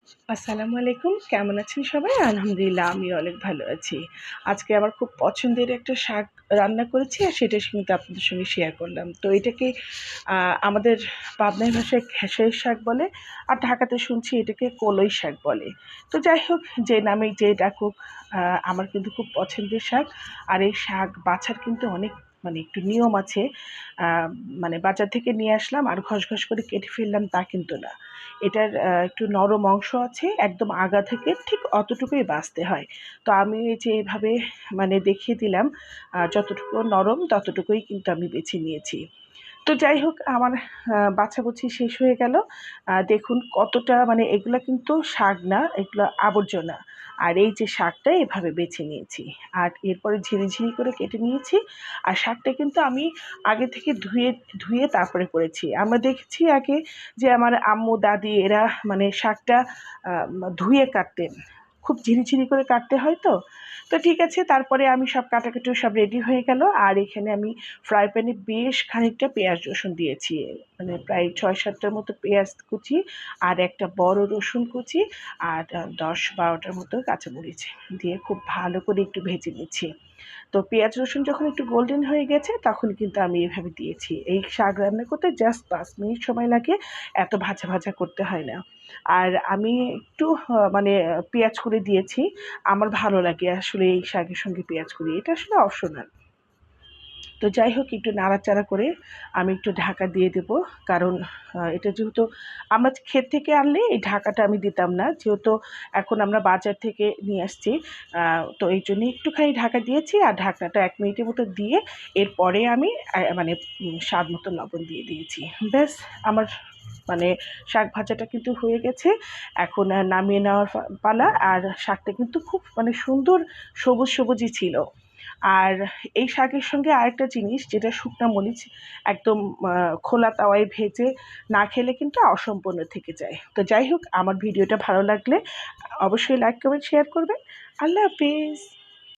আসসালামু আলাইকুম। কেমন আছেন সবাই? আলহামদুলিল্লাহ আমি অনেক ভালো আছি। আজকে আমার খুব পছন্দের একটা শাক রান্না করেছি আর সেটা কিন্তু আপনাদের সঙ্গে শেয়ার করলাম। তো এটাকে আমাদের পাবনার ভাষায় খেসারির শাক বলে, আর ঢাকাতে শুনছি এটাকে কলই শাক বলে। তো যাই হোক, যে নামেই যে ডাকুক, আমার কিন্তু খুব পছন্দের শাক। আর এই শাক বাছার কিন্তু অনেক একটু নিয়ম আছে। আ মানে বাজার থেকে নিয়ে আসলাম আর ঘস করে কেটে ফেললাম তা কিন্তু না। এটার একটু নরম অংশ আছে, একদম আগা থেকে ঠিক অতটুকুই বাছতে হয়। তো আমি এই যে এভাবে দেখিয়ে দিলাম, যতটুকু নরম ততটুকুই কিন্তু আমি বেছে নিয়েছি। তো যাই হোক, আমার বাছাবুছি শেষ হয়ে গেল। দেখুন কতটা, এগুলা কিন্তু শাক না, এগুলো আবর্জনা। আর এই যে শাকটা এভাবে বেছে নিয়েছি। আর এরপরে ঝিরিঝিরি করে কেটে নিয়েছি। আর শাকটা কিন্তু আমি আগে থেকে ধুয়ে ধুয়ে তারপরে করেছি। আমরা দেখেছি আগে যে আমার আম্মু, দাদি এরা শাকটা আ ধুয়ে কাটতেন। খুব ঝিরিঝিরি করে কাটতে হয় তো। তো ঠিক আছে, তারপরে আমি সব কাটাকুটি সব রেডি হয়ে গেল। আর এখানে আমি ফ্রাই প্যানে বেশ খানিকটা পেঁয়াজ রসুন দিয়েছি। প্রায় ৬-৭ টার মতো পেঁয়াজ কুচি, আর একটা বড় রসুন কুচি, আর ১০-১২ টার মতো কাঁচামরিচ দিয়ে খুব ভালো করে একটু ভেজে নিচ্ছি। তো পেঁয়াজ রসুন যখন একটু গোল্ডেন হয়ে গেছে তখন কিন্তু আমি এভাবে দিয়েছি। এই শাক রান্না করতে জাস্ট ৫ মিনিট সময় লাগে, এত ভাজা করতে হয় না। আর আমি একটু পেঁয়াজ কুঁড়ি দিয়েছি। আমার ভালো লাগে আসলে এই শাকের সঙ্গে পেঁয়াজ কুঁড়ি। এটা আসলে অপশনাল। তো যাই হোক, একটু নাড়াচাড়া করে আমি একটু ঢাকা দিয়ে দেব। কারণ এটা যেহেতু আমরা ক্ষেত থেকে আনলে এই ঢাকাটা আমি দিতাম না। যেহেতু এখন আমরা বাজার থেকে নিয়ে আসছি, তো এইজন্য একটুখানি ঢাকা দিয়েছি। আর ঢাকনাটা ১ মিনিটের মতো দিয়ে এরপরে আমি স্বাদ মতো লবণ দিয়ে দিয়েছি। ব্যাস, আমার শাক ভাজাটা কিন্তু হয়ে গেছে। এখন নামিয়ে নেওয়ার পালা। আর শাকটা কিন্তু খুব সুন্দর সবুজই ছিল। আর এই শাকের সঙ্গে আরেকটা জিনিস, যেটা শুকনা মরিচ একদম খোলা তাওয়ায় ভেজে না খেলে কিন্তু অসম্পূর্ণ থেকে যায়। তো যাই হোক, আমার ভিডিওটা ভালো লাগলে অবশ্যই লাইক, কমেন্ট, শেয়ার করবেন। আল্লাহ হাফেজ।